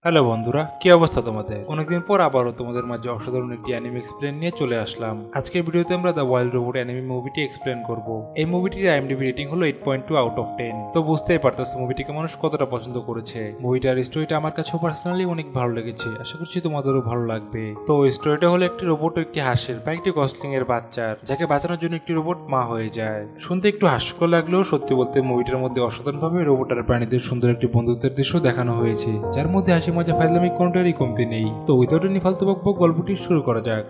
Hello বন্ধুরা, কি অবস্থা তোমাদের? অনেকদিন পর আবারও তোমাদের মাঝে অসাধারণ একটি অ্যানিমে এক্সপ্লেন নিয়ে চলে আসলাম। আজকের ভিডিওতে আমরা দ্য ওয়াইল্ড রোবট অ্যানিমে মুভিটি এক্সপ্লেন করব। এই মুভিটির আইএমডিবি রেটিং হলো 8.2 আউট অফ 10। তো বুঝতেই পারতেছো মুভিটিকে মানুষ কতটা পছন্দ করেছে। মুভিটার স্টোরিটা আমার কাছেও পার্সোনালি অনেক ভালো লেগেছে, আশা করছি তোমাদেরও ভালো লাগবে। তো স্টোরিটা হলো একটি রোবট ও একটি হাঁসের বা একটি গসলিং এর বাচ্চার, যাকে বাঁচানোর জন্য একটি রোবট মা হয়ে যায়। শুনতে একটু হাস্যকর লাগলেও সত্যি বলতে মুভিটার মধ্যে অসাধারণভাবে রোবট আর প্রাণীদের সুন্দর একটি বন্ধুত্বের দৃশ্য দেখানো হয়েছে, যার মধ্যে হাসি মজা ফাইজলামি কোনটারই কমতি নেই। তো উইদাউট এনি ফালতু বকবক গল্পটি শুরু করা যাক।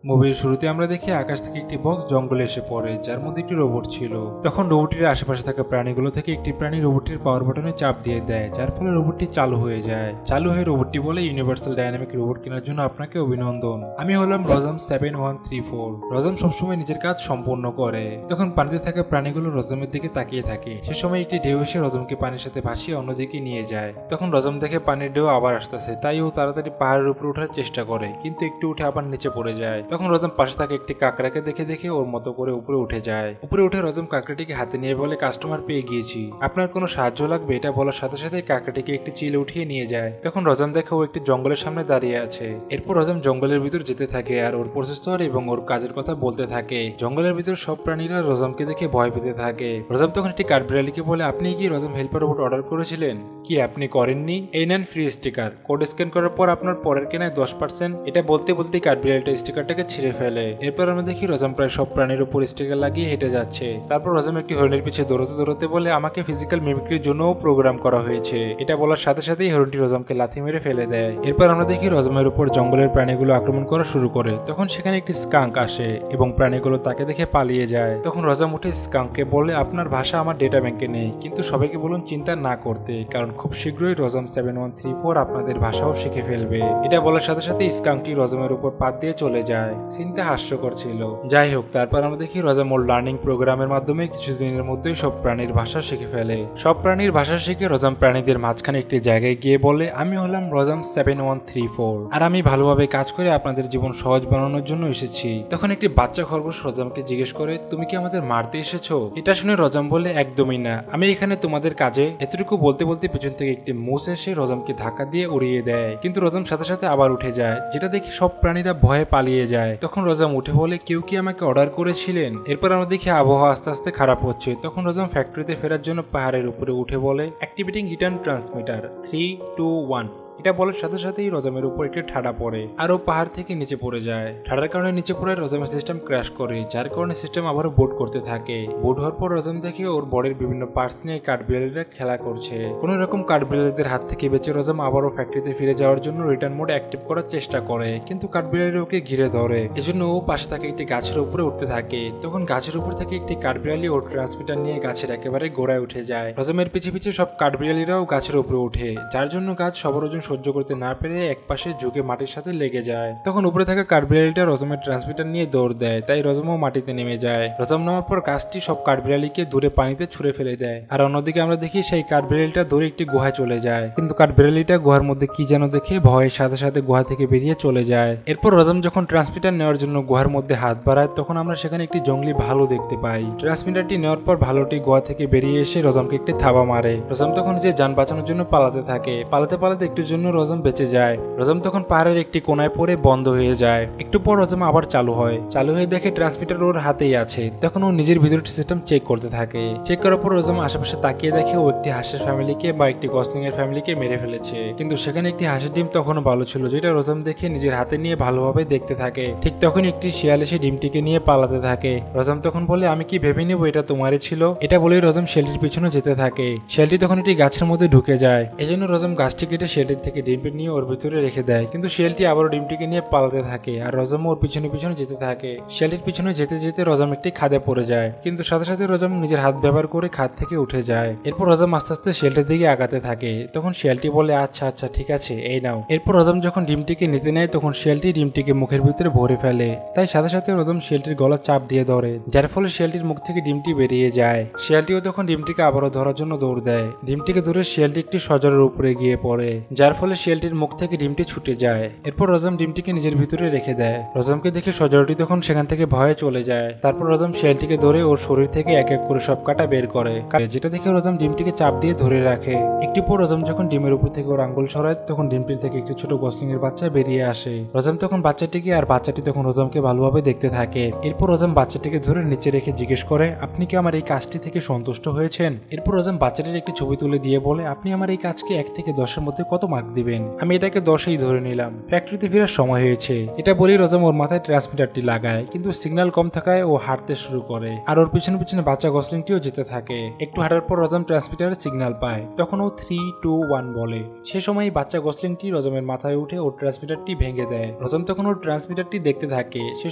মুভির শুরুতে আমরা দেখি আকাশ থেকে একটি বক্স জঙ্গলে এসে পড়ে, যার মধ্যে একটি রোবট ছিল। তখন রোবটটির আশেপাশে থাকা প্রাণীগুলো থেকে একটি প্রাণী রোবটটির পাওয়ার বাটনে চাপ দিয়ে দেয়, যার ফলে রোবটটি চালু হয়ে যায়। চালু হয়ে রোবটটি বলে, ইউনিভার্সাল ডাইনামিক রোবট কেনার জন্য আপনাকে অভিনন্দন। আমি হলাম রজম 7134। রজম সবসময় নিজের কাজ সম্পূর্ণ করে। তখন পানিতে থাকা প্রাণীগুলো রজমের দিকে তাকিয়ে থাকে। সে সময় একটি ঢেউ এসে রজমকে পানির সাথে ভাসিয়ে অন্যদিকে নিয়ে যায়। তখন রজম দেখে পানির ঢেউ আবার আসতেছে, তাই ও তাড়াতাড়ি পাহাড়ের উপরে ওঠার চেষ্টা করে, কিন্তু একটু উঠে আবার নিচে পড়ে যায়। তখন রজম পাশে থাকা একটি কাকড়াকে দেখে ওর মতো করে উপরে উঠে যায়। উপরে উঠে রজম কাকড়াটিকে হাতে নিয়ে বলে, কাস্টমার পেয়ে গিয়েছি, আপনার কোনো সাহায্য লাগবে? এটা বলার সাথে সাথে কাকড়াটিকে একটি চিলে উঠিয়ে নিয়ে যায়। তখন রজম দেখে ও একটি জঙ্গলের সামনে দাঁড়িয়ে আছে। এরপর রজম জঙ্গলের ভিতর যেতে থাকে আর ওর প্রসেসর এবং ওর কাজের কথা বলতে থাকে। জঙ্গলের ভিতর সব প্রাণীরা রজমকে দেখে ভয় পেতে থাকে। রজম তখন একটি কাঠবিড়ালিকে বলে, আপনি কি রজম হেল্পার রোবট অর্ডার করেছিলেন? কি আপনি করেননি? এই নেন ফ্রি স্টিকার, কোড স্ক্যান করার পর আপনার পরের কেনায় 10%। এটা বলতে বলতে কাঠবিড়ালিটা স্টিকারটাকে ছিঁড়ে ফেলে। এরপর আমরা দেখি রজম প্রায় সব প্রাণীর উপর স্টিকার লাগিয়ে হেঁটে যাচ্ছে। তারপর রজম একটি হরিণের পিছে দৌড়তে দৌড়তে বলে, আমাকে ফিজিক্যাল মিমিক্রির জন্যও প্রোগ্রাম করা হয়েছে। এটা বলার সাথে সাথেই হরিণটি রজমকে লাথি মেরে ফেলে দেয়। এরপর আমরা দেখি রজমের উপর জঙ্গলের প্রাণীগুলো আক্রমণ করা শুরু করে। তখন সেখানে একটি স্কাঙ্ক আসে এবং প্রাণীগুলো তাকে দেখে পালিয়ে যায়। তখন রজম উঠে স্কাঙ্ককে বলে, আপনার ভাষা আমার ডেটা ব্যাংকে নেই, কিন্তু সবাইকে বলুন চিন্তা না করতে, কারণ খুব শীঘ্রই রজম 7134 আপনাদের ভাষাও শিখে ফেলবে। এটা বলার সাথে সাথে স্কাঙ্কটি রজমের উপর পাত দিয়ে চলে যায়। চিন্তা হাস্যকর ছিল। যাই হোক, তারপর আমরা দেখি রজম ওর লার্নিং প্রোগ্রামের মাধ্যমে কিছুদিনের মধ্যেই সব প্রাণীর ভাষা শিখে ফেলে। সব প্রাণীর ভাষা শিখে রজম প্রাণীদের মাঝখানে একটি জায়গায় গিয়ে বলে, আমি হলাম রজম 7134 আর আমি ভালোভাবে কাজ করে আপনাদের জীবন সহজ বানানোর জন্য এসেছি। তখন একটি বাচ্চা খরগোশ রজমকে জিজ্ঞেস করে, তুমি কি আমাদের মারতে এসেছো? এটা শুনে রজম বলে, একদমই না, আমি এখানে তোমাদের কাজে। এতটুকু বলতে বলতে পিছন থেকে একটি মুস এসে রজমকে ধাক্কা দিয়ে উড়িয়ে দেয়, কিন্তু রজম সাথে সাথে আবার উঠে যায়, যেটা দেখে সব প্রাণীরা ভয়ে পালিয়ে যায়। তখন রজম উঠে বলে, কেউ কি আমাকে অর্ডার করেছিলেন? এরপর আমরা দেখি আবহাওয়া আস্তে আস্তে খারাপ হচ্ছে। তখন রজম ফ্যাক্টরিতে ফেরার জন্য পাহাড়ের উপরে উঠে বলে, অ্যাক্টিভেটিং রিটার্ন ট্রান্সমিটার 3, 2, 1। এটা বলার সাথে সাথেই রজমের উপর একটি ঠাডা পড়ে আর ও পাহাড় থেকে নিচে পড়ে যায়। ঠাডার কারণে নিচে পড়ে রজমের সিস্টেম ক্র্যাশ করে, যার কারণে সিস্টেম আবারও বুট করতে থাকে। বুট হওয়ার পর রজম দেখে ওর বডির বিভিন্ন পার্টস নিয়ে কাঠবিড়ালিরা খেলা করছে। কোন রকম কাঠবিড়ালিদের হাত থেকে বেঁচে রজম আবারও ফ্যাক্টরিতে ফিরে যাওয়ার জন্য রিটার্ন মোড অ্যাক্টিভ করার চেষ্টা করে, কিন্তু কাঠবিড়ালি ওকে ঘিরে ধরে। এজন্য ও পাশে থাকে একটি গাছের উপরে উঠতে থাকে। তখন গাছের উপর থেকে একটি কাঠবিড়ালি ওর ট্রান্সমিটার নিয়ে গাছের একেবারে গোড়ায় উঠে যায়। রজমের পিছে পিছে সব কাঠবিড়ালিরাও গাছের উপরে উঠে, যার জন্য গাছ সবার ওজন সহ্য করতে না পেরে এক পাশে ঝুঁকে মাটির সাথে লেগে যায়। তখন উপরে থাকা কাঠবিড়ালিটা রজমের ট্রান্সমিটার নিয়ে দৌড় দেয়, তাই রজমও মাটিতে নেমে যায়। রজম নামার পর গাছটি সব কাঠবিড়ালিকে দূরে পানিতে ছুঁড়ে ফেলে দেয়। আর অন্যদিকে আমরা দেখি সেই কাঠবিড়ালিটা দূরে একটি গুহায় চলে যায়, কিন্তু কাঠবিড়ালিটা গুহার মধ্যে কি যেন দেখে ভয়ের সাথে সাথে গুহা থেকে বেরিয়ে চলে যায়। এরপর রজম যখন ট্রান্সমিটার নেওয়ার জন্য গুহার মধ্যে হাত বাড়ায়, তখন আমরা সেখানে একটি জঙ্গলি ভালু দেখতে পাই। ট্রান্সমিটারটি নেওয়ার পর ভালুটি গুহা থেকে বেরিয়ে এসে রজমকে একটি থাবা মারে। রজম তখন যে যান বাঁচানোর জন্য পালাতে থাকে। পালাতে পালাতে একটুর জন্য রজম বেঁচে যায়। রজম তখন পাহাড়ের একটি কোনায় পড়ে বন্ধ হয়ে যায়। একটু পর রজম আবার চালু হয়ে দেখে ট্রান্সমিটার ওর হাতেই আছে। তখন ও নিজের ভিতরের সিস্টেম চেক করতে থাকে। চেক করার পর রজম আশেপাশে তাকিয়ে দেখে ও একটি হাঁসের ফ্যামিলিকে বা একটি গসলিং এর ফ্যামিলিকে মেরে ফেলেছে, কিন্তু সেখানে একটি হাঁসের ডিম তখনও ভালো ছিল, যেটা রজম দেখে নিজের হাতে নিয়ে ভালোভাবে দেখতে থাকে। ঠিক তখন একটি শিয়াল এসে ডিমটিকে নিয়ে পালাতে থাকে। রজম তখন বলে, আমি কি ভেবে নিব এটা তোমারই ছিল? এটা বলেই রজম শিয়ালটির পিছনে যেতে থাকে। শিয়ালটি তখন একটি গাছের মধ্যে ঢুকে যায়। এজন্য রজম গাছটি কেটে শিয়ালটির থেকে ডিমটি নিয়ে ওর ভিতরে রেখে দেয়, কিন্তু শিয়ালটি আবারও ডিমটিকে নিয়ে পালাতে থাকে আর রজম ওর পিছনে পিছনে যেতে থাকে। শিয়ালটির পিছনে যেতে যেতে রজম একটি খাদে পড়ে যায়, কিন্তু সাথে সাথে রজম নিজের হাত ব্যবহার করে খাদ থেকে উঠে যায়। এরপর রজম আস্তে আস্তে শিয়ালটির দিকে আগাতে থাকে। তখন শিয়ালটি বলে, আচ্ছা আচ্ছা ঠিক আছে, এই নাও। এরপর রজম যখন ডিমটিকে নিতে নেয়, তখন শিয়ালটি ডিমটিকে মুখের ভিতরে ভরে ফেলে, তাই সাথে সাথে রজম শিয়ালটির গলা চাপ দিয়ে ধরে, যার ফলে শিয়ালটির মুখ থেকে ডিমটি বেরিয়ে যায়। শিয়ালটিও তখন ডিমটিকে আবারও ধরার জন্য দৌড় দেয়। ডিমটিকে ধরে শিয়ালটি একটি সজরের উপরে গিয়ে পড়ে, যার যার ফলে শিয়ালটির মুখ থেকে ডিমটি ছুটে যায়। এরপর রজম ডিমটিকে নিজের ভিতরে রেখে দেয়। রজমকে দেখে সজরটি তখন সেখান থেকে ভয়ে চলে যায়। তারপর রজম শিয়ালটিকে ধরে ওর শরীর থেকে এক এক করে সব কাটা বের করে, যেটা দেখে রজম ডিমটিকে চাপ দিয়ে ধরে রাখে। একটু পর রজম যখন ডিমের উপর থেকে ওর আঙ্গুল সরায় তখন ডিমটির থেকে একটি ছোট গসলিং এর বাচ্চা বেরিয়ে আসে। রজম তখন বাচ্চাটিকে আর বাচ্চাটি তখন রজমকে ভালোভাবে দেখতে থাকে। এরপর রজম বাচ্চাটিকে ধরে নিচে রেখে জিজ্ঞেস করে, আপনি কি আমার এই কাজটি থেকে সন্তুষ্ট হয়েছেন? এরপর রজম বাচ্চাটির একটি ছবি তুলে দিয়ে বলে, আপনি আমার এই কাজকে 1 থেকে 10-এর মধ্যে কত মার্ক দিবেন? আমি এটাকে 10-এই ধরে নিলাম। ফ্যাক্টরিতে ফেরার সময় হয়েছে। এটা বলেই রজম ওর মাথায় ট্রান্সমিটারটি লাগায়, কিন্তু সিগন্যাল কম থাকায় ও হাঁটতে শুরু করে আর ওর পিছনে পিছনে বাচ্চা গসলিংটিও যেতে থাকে। একটু হাঁটার পর রজম ট্রান্সমিটারের সিগন্যাল পায়। তখন ও 3, 2, 1 বলে। সে সময় বাচ্চা গসলিংটি রজমের মাথায় উঠে ওর ট্রান্সমিটারটি ভেঙে দেয়। রজম তখন ওর ট্রান্সমিটারটি দেখতে থাকে। সে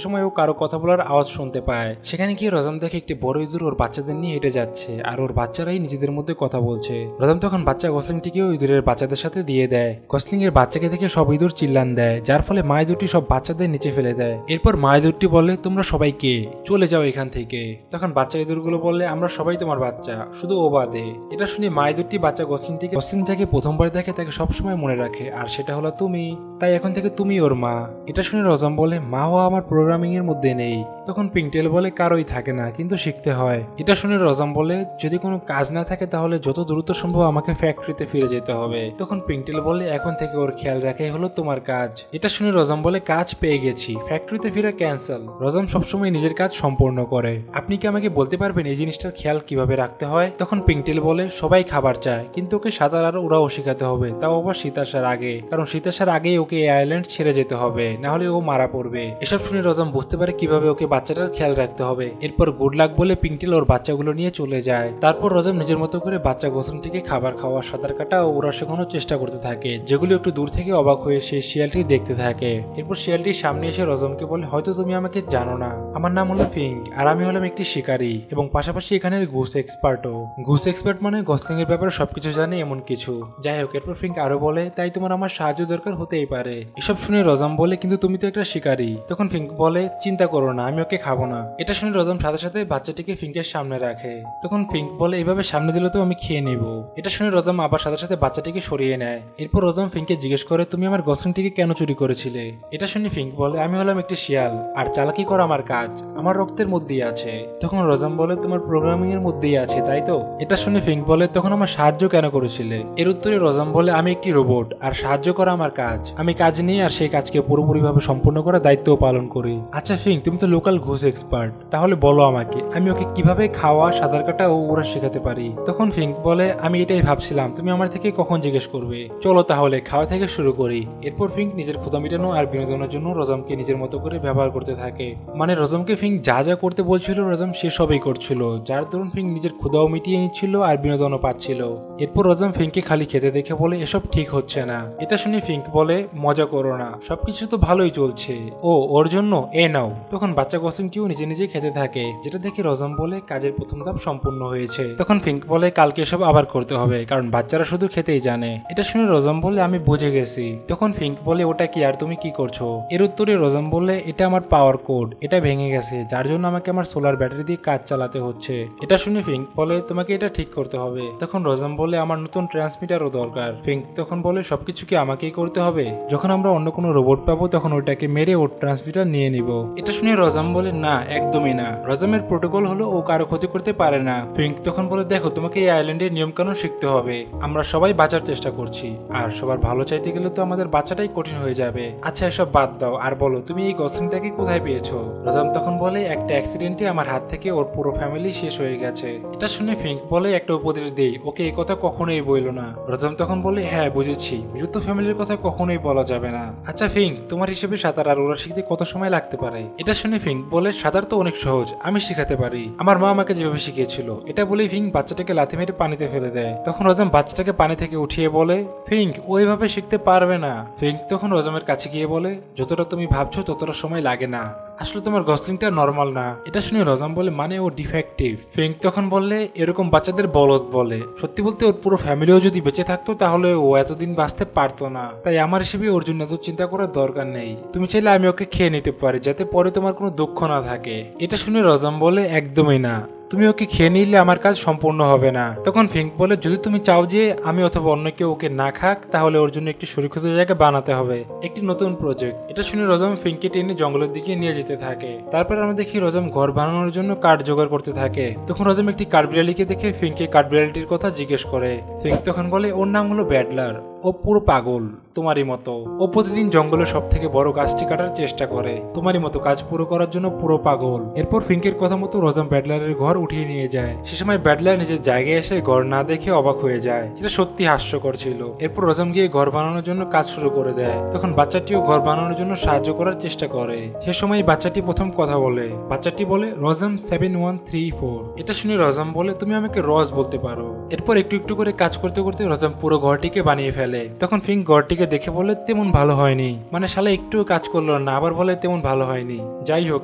সময় ও কারো কথা বলার আওয়াজ শুনতে পায়। সেখানে গিয়ে রজম দেখে একটি বড় ইঁদুর ওর বাচ্চাদের নিয়ে হেঁটে যাচ্ছে আর ওর বাচ্চারাই নিজেদের মধ্যে কথা বলছে। রজম তখন বাচ্চা গসলিংটিকেও ইঁদুরের বাচ্চাদের সাথে দিয়ে দেয়। গসলিং এর বাচ্চাকে দেখে সব ইঁদুর চিল্লান দেয়, যার ফলে মা ইঁদুরটি সব বাচ্চাদের নিচে ফেলে দেয়। এরপর মা ইঁদুরটি বলে, তোমরা সবাই কে? চলে যাও এখান থেকে। তখন বাচ্চা ইঁদুরগুলো বললে, আমরা সবাই তোমার বাচ্চা, শুধু ও বাদে। এটা শুনে মা ইঁদুরটি বাচ্চা গসলিংটিকে, গসলিং যাকে প্রথমবার দেখে তাকে সবসময় মনে রাখে, আর সেটা হলো তুমি। তাই এখন থেকে তুমি ওর মা। এটা শুনে রজম বলে, মা হওয়া আমার প্রোগ্রামিং এর মধ্যে নেই। তখন পিংটেল বলে, কারোই থাকে না, কিন্তু শিখতে হয়। এটা শুনে রজম বলে, যদি কোনো কাজ না থাকে তাহলে যত দ্রুত সম্ভব আমাকে ফ্যাক্টরিতে ফিরে যেতে হবে। তখন পিংটেল বলে, এখন থেকে ওর খেয়াল রাখাই হলো তোমার কাজ। এটা শুনে রজম বলে, কাজ পেয়ে গেছি, ফ্যাক্টরিতে ফিরে ক্যান্সেল। রজম সবসময় নিজের কাজ সম্পূর্ণ করে। আপনি কি আমাকে বলতে পারবেন এই জিনিসটার খেয়াল কিভাবে রাখতে হয়? তখন পিংটেল বলে, সবাই খাবার চায়, কিন্তু ওকে সাঁতার আর ওরাও শেখাতে হবে, তাও আবার শীত আসার আগে, কারণ শীত আসার আগেই ওকে এই আইল্যান্ড ছেড়ে যেতে হবে, না হলে ও মারা পড়বে। এসব শুনে রজম বুঝতে পারে কিভাবে ওকে বাচ্চাটার খেয়াল রাখতে হবে। এরপর গুড লাক বলে পিংটেল ওর বাচ্চাগুলো নিয়ে চলে যায়। তারপর রজম নিজের মতো করে বাচ্চা গোসনটিকে খাবার খাওয়া, সাঁতার কাটা ও ওরা শেখানোর চেষ্টা করতে থাকে, যেগুলো একটু দূর থেকে অবাক হয়ে সেই শিয়ালটি দেখতে থাকে। এরপর শিয়ালটির সামনে এসে রজমকে বলে, হয়তো তুমি আমাকে জানো না, আমার নাম হলো ফিঙ্ক আর আমি হলাম একটি শিকারী এবং পাশাপাশি এখানের গুস এক্সপার্টও। গুস এক্সপার্ট মানে গসলিং এর ব্যাপারে সবকিছু জানে এমন কিছু। যাই হোক, এরপর ফিঙ্ক আরো বলে, তাই তোমার আমার সাহায্য দরকার হতেই পারে। এসব শুনে রজম বলে, কিন্তু তুমি তো একটা শিকারী। তখন ফিঙ্ক বলে, চিন্তা করো না, আমি ওকে খাবো না। এটা শুনে রজম সাথে সাথে বাচ্চাটিকে ফিঙ্কের সামনে রাখে। তখন ফিঙ্ক বলে, এভাবে সামনে দিলে তো আমি খেয়ে নেব। এটা শুনে রজম আবার সাথে সাথে বাচ্চাটিকে সরিয়ে নেয়। এরপর রজম ফিঙ্ককে জিজ্ঞেস করে, তুমি আমার গসলিংটিকে কেন চুরি করেছিলে? এটা শুনে ফিঙ্ক বলে, আমি হলাম একটি শিয়াল আর চালাকি করা আমার কাজ, আমার রক্তের মধ্যেই আছে। তখন রজম বলে, তোমার প্রোগ্রামিং এর মধ্যেই আছে, তাই তো? এটা শুনে ফিঙ্ক বলে, তখন আমার সাহায্য কেন করেছিলে? এর উত্তরে রজম বলে, আমি একটি রোবট আর সাহায্য করা আমার কাজ, আমি কাজ নিয়ে আর সেই কাজকে পুরোপুরিভাবে সম্পূর্ণ করার দায়িত্বও পালন করি। আচ্ছা ফিঙ্ক, তুমি তো লোকাল ঘুষ এক্সপার্ট, তাহলে বলো আমাকে আমি ওকে কিভাবে খাওয়া, সাঁতার কাটা ও ওরা শেখাতে পারি? তখন ফিঙ্ক বলে, আমি এটাই ভাবছিলাম তুমি আমার থেকে কখন জিজ্ঞেস করবে। চলো তাহলে খাওয়া থেকে শুরু করি। এরপর ফিঙ্ক নিজের ক্ষুধা মেটানো আর বিনোদনের জন্য রজমকে নিজের মতো করে ব্যবহার করতে থাকে। মানে রজমকে ফিঙ্ক যা যা করতে বলছিল রজম সে সবই করছিল, যার দরুন ফিঙ্ক নিজের ক্ষুধাও মিটিয়ে নিচ্ছিল আর বিনোদনও পাচ্ছিল। এরপর রজম ফিঙ্ককে খালি খেতে দেখে বলে, এসব ঠিক হচ্ছে না। এটা শুনে ফিঙ্ক বলে, মজা করো না, সবকিছু তো ভালোই চলছে। ও ওর জন্য এ নাও। তখন বাচ্চা গসলিংটিও নিজে নিজে খেতে থাকে, যেটা দেখে রজম বলে, কাজের প্রথম ধাপ সম্পূর্ণ হয়েছে। তখন ফিঙ্ক বলে, কালকে এসব আবার করতে হবে, কারণ বাচ্চারা শুধু খেতেই জানে। এটা শুনে রজম বলে, আমি বুঝে গেছি। তখন ফিঙ্ক বলে, ওটা কি আর তুমি কি করছো? এর উত্তরে রজম বলে, এটা আমার পাওয়ার কোড, এটা ভেঙে গেছে, যার জন্য আমাকে আমার সোলার ব্যাটারি দিয়ে কাজ চালাতে হচ্ছে। এটা শুনে ফিঙ্ক বলে, তোমাকে এটা ঠিক করতে হবে। তখন রজম বলে, আমার নতুন ট্রান্সমিটারও দরকার। ফিঙ্ক তখন বলে, সবকিছু কি আমাকেই করতে হবে? যখন আমরা অন্য কোনো রোবট পাবো তখন ওটাকে মেরে ওর ট্রান্সমিটার নিয়ে নিব। এটা শুনে রজম বলে, না একদমই না, রজমের প্রোটোকল হলো ও কারো ক্ষতি করতে পারে না। ফিঙ্ক তখন বলে, দেখো তোমাকে এই আইল্যান্ডের নিয়ম কানুন শিখতে হবে, আমরা সবাই বাঁচার চেষ্টা করছি, আর সবার ভালো চাইতে গেলে তো আমাদের বাচ্চাটাই কঠিন হয়ে যাবে। আচ্ছা এসব বাদ দাও, আর বলো তুমি এই গসলিংটাকে কোথায় পেয়েছো? রজম তখন বলে, একটা অ্যাক্সিডেন্টে আমার হাত থেকে ওর পুরো ফ্যামিলি শেষ হয়ে গেছে। এটা শুনে ফিঙ্ক বলে, একটা উপদেশ দেই, ওকে এই কথা কখনোই বইলো না। রজম তখন বলে, হ্যাঁ বুঝেছি, মৃত ফ্যামিলির কথা কখনোই বলা যাবে না। আচ্ছা ফিঙ্ক, তোমার হিসেবে সাঁতার আর ওরা শিখতে কত সময় লাগতে পারে? এটা শুনে ফিঙ্ক বলে, সাঁতার তো অনেক সহজ, আমি শিখাতে পারি, আমার মা আমাকে যেভাবে শিখিয়েছিল। এটা বলেই ফিঙ্ক বাচ্চাটাকে লাথি মেরে পানিতে ফেলে দেয়। তখন রজম বাচ্চাটাকে পানি থেকে উঠিয়ে বলে, ফিঙ্ক ওইভাবে শিখতে পারবে না। ফিঙ্ক তখন রজমের কাছে গিয়ে বলে, যতটা তুমি ভাবছো ততটা সময় লাগে না, আসলে তোমার গসলিংটা নর্মাল না। এটা শুনে রজম বলে, মানে ও ডিফেক্টিভ। ফিঙ্ক তখন বললে, এরকম বাচ্চাদের বলদ বলে, সত্যি বলতে ওর পুরো ফ্যামিলিও যদি বেঁচে থাকতো তাহলে ও এতদিন বাঁচতে পারতো না, তাই আমার হিসেবে ওর জন্য এত চিন্তা করার দরকার নেই, তুমি চাইলে আমি ওকে খেয়ে নিতে পারি, যাতে পরে তোমার কোনো দুঃখ না থাকে। এটা শুনে রজম বলে, একদমই না, তুমি ওকে খেয়ে নিলে আমার কাজ সম্পূর্ণ হবে না। তখন ফিঙ্ক বলে যদি তুমি চাও যে আমি অথবা অন্য কেউ ওকে না খাক তাহলে ওর জন্য একটি সুরক্ষিত জায়গা বানাতে হবে, একটি নতুন প্রজেক্ট। এটা শুনে রজম ফিঙ্ককে টেনে জঙ্গলের দিকে নিয়ে যেতে থাকে। তারপর আমরা দেখি রজম ঘর বানানোর জন্য কাঠ জোগাড় করতে থাকে। তখন রজম একটি কাঠবিড়ালিকে দেখে ফিঙ্ককে কাঠবিড়ালিটির কথা জিজ্ঞেস করে। ফিঙ্ক তখন বলে ওর নাম হলো ব্যাডলার, ও পুরো পাগল তোমারই মতো। ও প্রতিদিন জঙ্গলের সব থেকে বড় গাছটি কাটার চেষ্টা করে, তোমারই মতো কাজ পুরো করার জন্য পুরো পাগল। এরপর ফিঙ্কের কথা মতো রজম ব্যাডলারের ঘর উঠিয়ে নিয়ে যায়। সে সময় ব্যাডলার নিজের জায়গায় এসে ঘর না দেখে অবাক হয়ে যায়, যেটা সত্যি হাস্যকর ছিল। এরপর রজম গিয়ে ঘর বানানোর জন্য কাজ শুরু করে দেয়। তখন বাচ্চাটিও ঘর বানানোর জন্য সাহায্য করার চেষ্টা করে। সে সময় বাচ্চাটি প্রথম কথা বলে। বাচ্চাটি বলে রজম 7134। এটা শুনে রজম বলে তুমি আমাকে রজ বলতে পারো। এরপর একটু একটু করে কাজ করতে করতে রজম পুরো ঘরটিকে বানিয়ে ফেলে। তখন ফিঙ্ক ঘরটিকে দেখে বলে তেমন ভালো হয়নি, মানে শালা একটু কাজ করলো না, আবার বলে তেমন ভালো হয়নি। যাই হোক,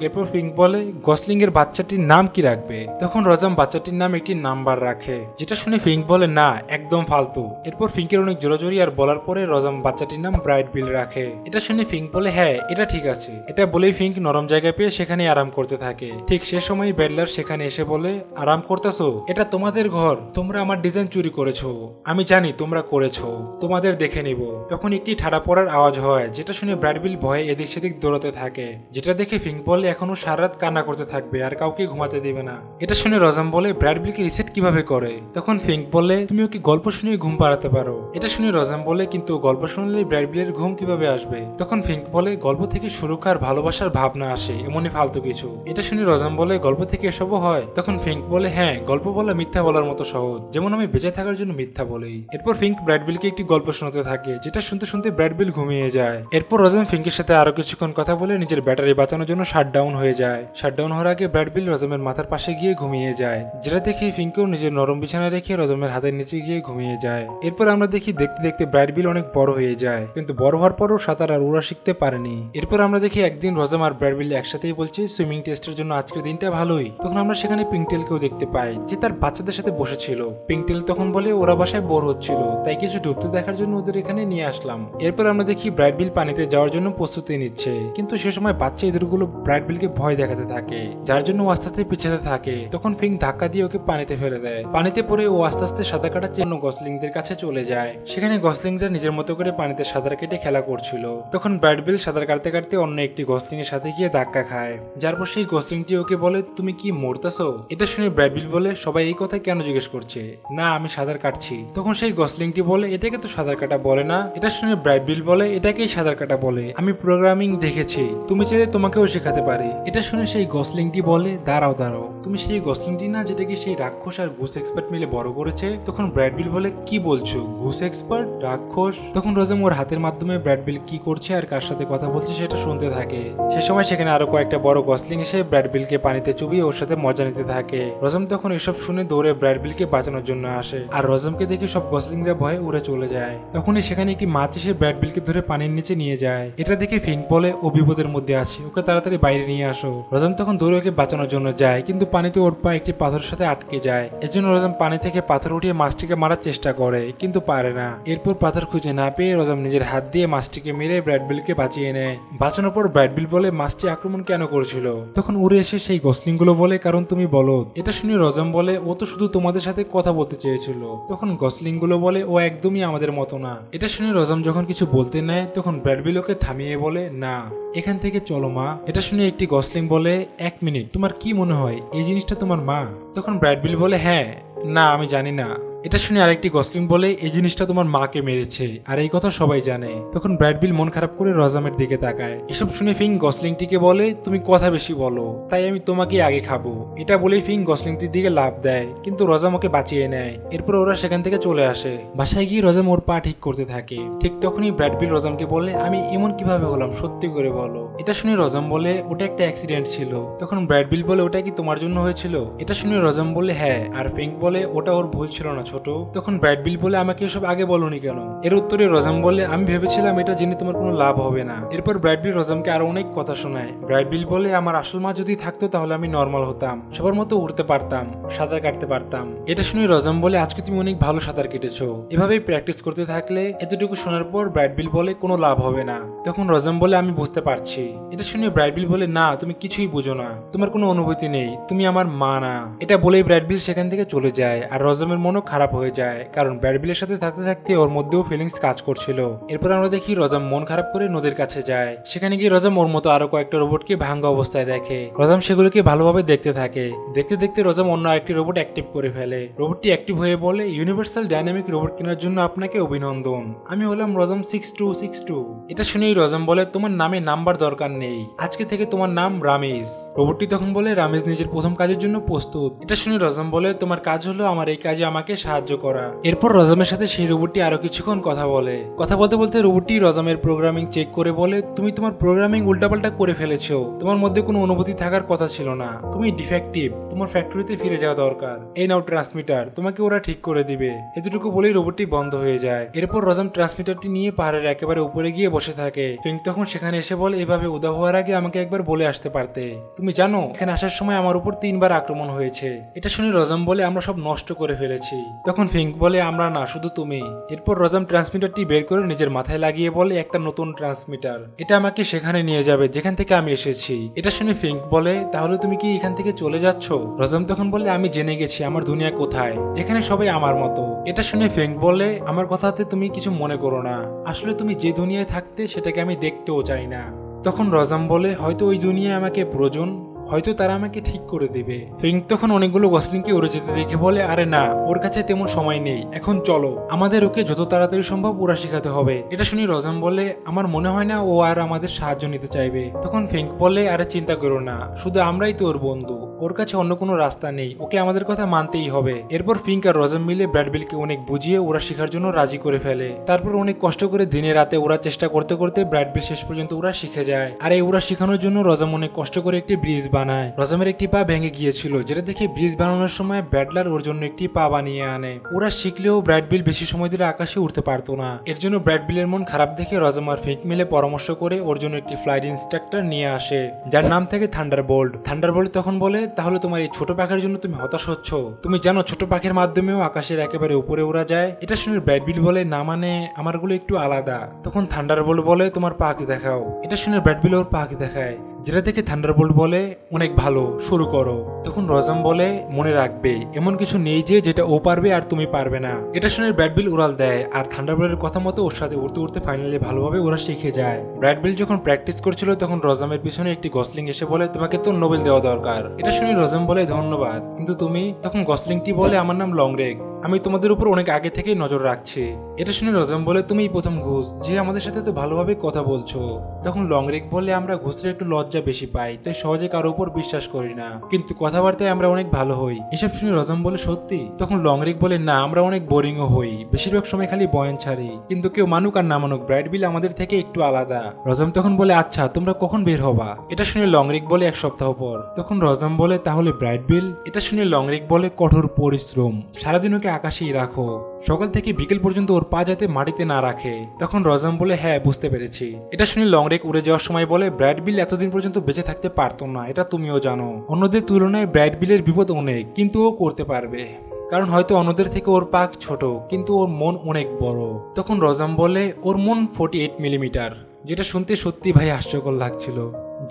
এরপর ফিঙ্ক বলে গসলিং এর বাচ্চাটির নাম কি রাখবে? তখন রজম বাচ্চাটির নাম একটি নাম্বার রাখে, যেটা শুনে ফিঙ্ক বলে না একদম ফালতু। এরপর ফিঙ্কের অনেক জোরাজোরি আর বলার পরে রজম বাচ্চাটির নাম ব্রাইট বিল রাখে। এটা শুনে ফিঙ্ক বলে হ্যাঁ এটা ঠিক আছে। এটা বলেই ফিঙ্ক নরম জায়গা পেয়ে সেখানে আরাম করতে থাকে। ঠিক সে সময় ব্যাডলার সেখানে এসে বলে আরাম করতেছো? এটা তোমাদের ঘর, তোমরা আমার ডিজাইন চুরি করেছো, আমি জানি তোমরা করেছো, তোমাদের দেখে নিব। তখন একটি ঠাড়া পড়ার আওয়াজ হয়, যেটা শুনে ব্রাইট বিল ভয়ে এদিক সেদিক দৌড়াতে থাকে। যেটা দেখে ফিঙ্ক বলে এখনো সারা রাত কান্না করতে থাকবে আর কাউকে ঘুমাতে দিবে না। এটা শুনে রজম বলে ব্রাইট বিলকে রিসেট কিভাবে করে? তখন ফিঙ্ক বলে তুমি ওকে গল্প শুনিয়ে ঘুম পাড়াতে পারো। এটা শুনে রজম বলে কিন্তু গল্প শুনলে ব্রাইট বিলের ঘুম কিভাবে আসবে? তখন ফিঙ্ক বলে গল্প থেকে সুরক্ষা আর ভালোবাসার ভাবনা আসে, এমনই ফালতু কিছু। এটা শুনে রজম বলে গল্প থেকে এসবও হয়? তখন ফিঙ্ক বলে হ্যাঁ, গল্প বলা মিথ্যা বলার মতো সহজ, যেমন আমি বেঁচে থাকার জন্য মিথ্যা বলি। এরপর ফিঙ্ক ব্রাইট বিলকে একটি গল্প শোনাতে থাকে, যেটা শুনতে শুনতে ব্রাইট বিল ঘুমিয়ে যায়। এরপর রজম ফিঙ্কের সাথে আরো কিছুক্ষণ কথা বলে নিজের ব্যাটারি বাঁচানোর জন্য শাটডাউন হয়ে যায়। শাটডাউন হওয়ার আগে ব্রাইট বিল রজমের মাথার পাশে গিয়ে ঘুমিয়ে যায়, যেটা দেখে ফিঙ্কেও নিজের নরম বিছানা রেখে রজমের হাতের নিচে গিয়ে ঘুমিয়ে যায়। এরপর আমরা দেখি দেখতে দেখতে ব্রাইট বিল অনেক বড় হয়ে যায়, কিন্তু বড় হওয়ার পরও সাঁতার আর উড়া শিখতে পারেনি। এরপর আমরা দেখি একদিন রজম আর ব্রাইট বিল একসাথেই বলছে সুইমিং টেস্টের জন্য আজকের দিনটা ভালোই। তখন আমরা সেখানে পিঙ্কটেলকেও দেখতে পাই, যে তার বাচ্চাদের সাথে বসেছিল। পিঙ্কটেল তখন বলে ওরা বাসায় বোর হচ্ছিল, তাই কিছু ডুবতে দেখার জন্য ওদের এখানে নিয়ে আসলাম। এরপর আমরা দেখি ব্রাইট বিল পানিতে যাওয়ার জন্য প্রস্তুতি নিচ্ছে, কিন্তু সে সময় বাচ্চা ইঁদুরগুলো ব্রাইট বিলকে ভয় দেখাতে থাকে, যার জন্য ও আস্তে আস্তে পিছাতে থাকে। তখন ফিঙ্ক ধাক্কা দিয়ে ওকে পানিতে ফেলে দেয়। পানিতে পড়ে ও আস্তে আস্তে সাঁতার কাটার জন্য গসলিংদের কাছে চলে যায়। সেখানে গসলিংরা নিজের মতো করে পানিতে সাঁতার কেটে খেলা করছিল। তখন ব্রাইট বিল সাঁতার কাটতে কাটতে অন্য একটি গসলিং এর সাথে গিয়ে ধাক্কা খায়, যার পর সেই গসলিংটি ওকে বলে তুমি কি মরতেছো? এটা শুনে ব্রাইট বিল বলে সবাই এই কথা কেন জিজ্ঞেস করছে? না আমি সাঁতার কাটছি। তখন সেই গসলিংটি বলে এটাকে তো সাঁতার কাটা বলে না। এটা শুনে ব্রাইট বিল বলে এটাকেই সাঁতার কাটা বলে, আমি প্রোগ্রামিং দেখেছি, তুমি চাইলে তোমাকেও শেখাতে পারি। এটা শুনে সেই গসলিংটি বলে দাঁড়াও দাঁড়াও, তুমি সেই গসলিংটি না যেটাকে সেই রাক্ষস আর ঘুষ এক্সপার্ট মিলে বড় করেছে? তখন ব্রাইট বিল বলে কি বলছো, ঘুষ এক্সপার্ট, রাক্ষস? তখন রজম ওর হাতের মাধ্যমে ব্রাইট বিল কি করছে আর কার সাথে কথা বলছে সেটা শুনতে থাকে। সে সময় সেখানে আরো কয়েকটা বড় গসলিং এসে ব্রাইট বিলকে পানিতে চুবিয়ে ওর সাথে মজা নিতে থাকে। রজম তখন এসব শুনে দৌড়ে ব্রাইট বিলকে বাঁচানোর জন্য আসে, আর রজমকে দেখে সব গসলিংরা ভয়ে উড়ে চলে যায়। তখনই সেখানে একটি মাছ এসে ব্রাইট বিলকে ধরে পানির নিচে নিয়ে যায়। এটা দেখে ফিঙ্ক বলে ও বিপদের মধ্যে আছে, ওকে তাড়াতাড়ি বাইরে নিয়ে আসো। রজম তখন দৌড়ে ওকে বাঁচানোর জন্য যায়, কিন্তু পানিতে ওর পা একটি পাথরের সাথে আটকে যায়। এজন্য রজম পানি থেকে পাথর উঠিয়ে মাছটিকে মারার চেষ্টা করে, কিন্তু পারে না। এরপর পাথর খুঁজে না পেয়ে রজম নিজের হাত দিয়ে মাছটিকে মেরে ব্রাইট বিলকে বাঁচিয়ে নেয়। বাঁচানোর পর ব্রাইট বিল বলে মাছটি আক্রমণ কেন করেছিল? তখন উড়ে এসে সেই গসলিং গুলো বলে কারণ তুমি বলো। এটা শুনে রজম বলে ও তো শুধু তোমাদের সাথে কথা বলতে চেয়েছিল। তখন গসলিং গুলো বলে ও একদমই আমাদের মতো না। এটা শুনে রজম যখন কিছু বলতে নেয় তখন ব্রাইট বিল ওকে থামিয়ে বলে না, এখান থেকে চলো মা। এটা শুনে একটি গসলিং বলে এক মিনিট, তোমার কি মনে হয় এই জিনিসটা তোমার মা? তখন ব্রাইট বিল বলে হ্যাঁ, না আমি জানি না। এটা শুনে আরেকটি গসলিং বলে এই জিনিসটা তোমার মাকে মেরেছে, আর এই কথা সবাই জানে। তখন ব্রাইট বিল মন খারাপ করে রজমের দিকে তাকায়। এসব শুনে ফিঙ্ক গসলিংটিকে বলে তুমি কথা বেশি বলো, তাই আমি তোমাকে আগে খাবো। এটা বলেই ফিঙ্ক গসলিংটির দিকে লাফ দেয়, কিন্তু রজম ওকে বাঁচিয়ে নেয়। এরপর ওরা সেখান থেকে চলে আসে। বাসায় গিয়ে রজম ওর পা ঠিক করতে থাকে। ঠিক তখনই ব্রাইট বিল রজমকে বলে আমি এমন কিভাবে হলাম, সত্যি করে বলো। এটা শুনে রজম বলে ওটা একটা অ্যাক্সিডেন্ট ছিল। তখন ব্রাইট বিল বলে ওটা কি তোমার জন্য হয়েছিল? এটা শুনে রজম বলে হ্যাঁ, আর ফিঙ্ক বলে ওটা ওর ভুল ছিল না, ছোট। তখন ব্রাইট বিল বলে আমাকে এসব আগে বলনি কেন? এর উত্তরে রজাম বলে আমি ভেবেছিলাম এটা জেনে তোমার কোনো লাভ হবে না। এরপর ব্রাইট বিল রজামকে আরো অনেক কথা শোনায়। ব্রাইট বিল বলে আমার আসল মা যদি থাকতো তাহলে আমি নর্মাল হতাম, সবার মতো উড়তে পারতাম, সাঁতার কাটতে পারতাম। এটা শুনে রজাম বলে আজকে তুমি অনেক ভালো সাঁতার কেটেছো, এভাবেই প্র্যাকটিস করতে থাকলে। এতটুকু শোনার পর ব্রাইট বিল বলে কোনো লাভ হবে না। তখন রজাম বলে আমি বুঝতে পারছি। এটা শুনে ব্রাইট বিল বলে না, তুমি কিছুই বুঝো না, তোমার কোনো অনুভূতি নেই, তুমি আমার মা না। এটা বলেই ব্রাইট বিল সেখান থেকে চলে যায়। আর রজামের মনও খারাপ হয়ে যায়, কারণ ব্রাইট বিলের সাথে থাকতে থাকতে ওর মধ্যেও ফিলিংস কাজ করছিল। এরপর আমরা দেখি রজাম মন খারাপ করে নদীর কাছে যায়। সেখানে গিয়ে রজাম ওর মতো আরো কয়েকটা রোবটকে ভাঙ্গা অবস্থায় দেখে। রজাম সেগুলোকে ভালোভাবে দেখতে থাকে। দেখতে দেখতে রজাম অন্য আরেকটি রোবট অ্যাক্টিভ করে ফেলে। রোবটটি অ্যাক্টিভ হয়ে বলে ইউনিভার্সাল ডাইনামিক রোবট কেনার জন্য আপনাকে অভিনন্দন, আমি হলাম রজাম 6262। এটা শুনেই রজাম বলে তোমার নামে নাম্বার দরকার নেই, আজকে থেকে তোমার নাম রামিজ। রোবটটি তখন বলে রামিজ নিজের প্রথম কাজের জন্য প্রস্তুত। এটা শুনে রজাম বলে তোমার কাজ হলো আমার এই কাজে আমাকে সাহায্য করা। এরপর রজামের সাথে সেই রোবটটি আরো কিছুক্ষণ কথা বলে। কথা বলতে বলতে রোবটটি রজামের প্রোগ্রামিং চেক করে বলে তুমি তোমার প্রোগ্রামিং উল্টাপাল্টা করে ফেলেছো, তোমার মধ্যে কোনো অনুভূতি থাকার কথা ছিল না, তুমি ডিফেক্টিভ, তোমার ফ্যাক্টরিতে ফিরে যাওয়া দরকার, এই নাও ট্রান্সমিটার, তোমাকে ওরা ঠিক করে দিবে। এতটুকু বলেই রোবটটি বন্ধ হয়ে যায়। এরপর রজাম ট্রান্সমিটারটি নিয়ে পাহাড়ের একেবারে উপরে গিয়ে বসে থাকে। ফিঙ্ক তখন সেখানে এসে বলে এভাবে উদা হওয়ার আগে আমাকে একবার বলে আসতে পারতে, তুমি জানো এখানে আসার সময় আমার উপর 3বার আক্রমণ হয়েছে। এটা শুনে রজাম বলে আমরা সব নষ্ট করে ফেলেছি। তখন ফিঙ্ক বলে আমরা না, শুধু তুমি। এরপর রজাম ট্রান্সমিটারটি বের করে নিজের মাথায় লাগিয়ে বলে একটা নতুন ট্রান্সমিটার, এটা আমাকে সেখানে নিয়ে যাবে যেখান থেকে আমি এসেছি। এটা শুনে ফিঙ্ক বলে তাহলে তুমি কি এখান থেকে চলে যাচ্ছ? রজাম তখন বলে আমি জেনে গেছি আমার দুনিয়া কোথায়, যেখানে সবাই আমার মতো। এটা শুনে ফিঙ্ক বলে আমার কথাতে তুমি কিছু মনে করো না, আসলে তুমি যে দুনিয়ায় থাকতে সেটাকে আমি দেখতেও চাই না। তখন রজাম বলে হয়তো ওই দুনিয়ায় আমাকে প্রয়োজন, হয়তো তারা আমাকে ঠিক করে দিবে। ফিঙ্ক তখন অনেকগুলো গসলিংকে উড়ে যেতে দেখে বলে আরে না, ওর কাছে তেমন সময় নেই, এখন চলো, আমাদের ওকে যত তাড়াতাড়ি সম্ভব ওরা শেখাতে হবে। এটা শুনি রজাম বলে আমার মনে হয় না ও আর আমাদের সাহায্য নিতে চাইবে। তখন ফিঙ্ক বলে আরে চিন্তা করো না, শুধু আমরাই তো ওর বন্ধু, ওর কাছে অন্য কোনো রাস্তা নেই, ওকে আমাদের কথা মানতেই হবে। এরপর ফিঙ্ক আর রজাম মিলে ব্র্যাড বিলকে অনেক বুঝিয়ে ওরা শেখার জন্য রাজি করে ফেলে। তারপর অনেক কষ্ট করে দিনে রাতে ওরা চেষ্টা করতে করতে ব্র্যাড বিল শেষ পর্যন্ত ওরা শিখে যায়। আর এই ওরা শেখানোর জন্য রজাম অনেক কষ্ট করে একটি ব্রিজ বানায়। রজামের একটি পা ভেঙে গিয়েছিল, যেটা দেখে ব্রিজ বানানোর সময় ব্যাডলার ওর জন্য একটি পা বানিয়ে আনে। ওরা শিখলেও ব্র্যাড বিল বেশি সময় ধরে আকাশে উঠতে পারতো না। এর জন্য ব্র্যাড বিলের মন খারাপ দেখে রজাম আর ফিঙ্ক মিলে পরামর্শ করে ওর জন্য একটি ফ্লাইট ইনস্ট্রাক্টর নিয়ে আসে, যার নাম থাকে থান্ডারবোল্ট। থান্ডারবোল্ট তখন বলে তাহলে তোমার এই ছোট পাখির জন্য তুমি হতাশ হচ্ছ, তুমি জানো ছোট পাখির মাধ্যমেও আকাশের একেবারে উপরে ওরা যায়। এটা শুনে ব্র্যাড বিল বলে না মানে আমারগুলো একটু আলাদা। তখন থান্ডারবোল্ট বলে তোমার পাখি দেখাও। এটা শুনে ব্র্যাড বিল ওর পাখি দেখায়, যেটা দেখে থান্ডারবোল্ট বলে অনেক ভালো, শুরু করো। তখন রজাম বলে মনে রাখবে এমন কিছু নেই যে যেটা ও পারবে আর তুমি পারবে না। এটা শুনে ব্র্যাড বিল উড়াল দেয় আর থান্ডারবোল্টের কথা মতো ওর সাথে উড়তে উড়তে ফাইনালি ভালোভাবে ওরা শিখে যায়। ব্র্যাড বিল যখন প্র্যাকটিস করছিল তখন রজামের পিছনে একটি গসলিং এসে বলে তোমাকে তো নোবেল দেওয়া দরকার। এটা শুনে রজাম বলে ধন্যবাদ, কিন্তু তুমি? তখন গসলিংটি বলে আমার নাম লংরেগ, আমি তোমাদের উপর অনেক আগে থেকেই নজর রাখছি। এটা শুনে রজাম বলে তুমি প্রথম ঘুষ যে আমাদের সাথে তো ভালোভাবে কথা বলছো। তখন লংরেগ বলে আমরা ঘুষের একটু লজ্জা বেশি পাই, তাই সহজে কারো উপর বিশ্বাস করি না, কিন্তু কথাবার্তায় আমরা অনেক ভালো হই। এসব শুনে রজাম বলে সত্যি? তখন লংরেগ বলে না, আমরা অনেক বোরিংও হই, বেশিরভাগ সময় খালি বয়ান ছাড়ি, কিন্তু কেউ মানুক আর না মানুক ব্রাইট বিল আমাদের থেকে একটু আলাদা। রজাম তখন বলে আচ্ছা তোমরা কখন বের হবা? এটা শুনে লংরেগ বলে 1 সপ্তাহ পর। তখন রজাম বলে তাহলে ব্রাইট বিল? এটা শুনে লংরেগ বলে কঠোর পরিশ্রম, সারাদিন ওকে আকাশেই রাখো, সকাল থেকে বিকেল পর্যন্ত ওর পা যাতে মাটিতে না রাখে। তখন রজাম বলে হ্যাঁ বুঝতে পেরেছি। এটা শুনে লংরেগ উড়ে যাওয়ার সময় বলে ব্র্যাড বিল এতদিন পর্যন্ত বেঁচে থাকতে পারতো না, এটা তুমিও জানো। অন্যদের তুলনায় ব্র্যাড বিলের বিপদ অনেক, কিন্তু ও করতে পারবে, কারণ হয়তো অন্যদের থেকে ওর পাক ছোট, কিন্তু ওর মন অনেক বড়। তখন রজাম বলে ওর মন 48 মিলিমিটার, যেটা শুনতে সত্যি ভাই হাস্যকর লাগছিল।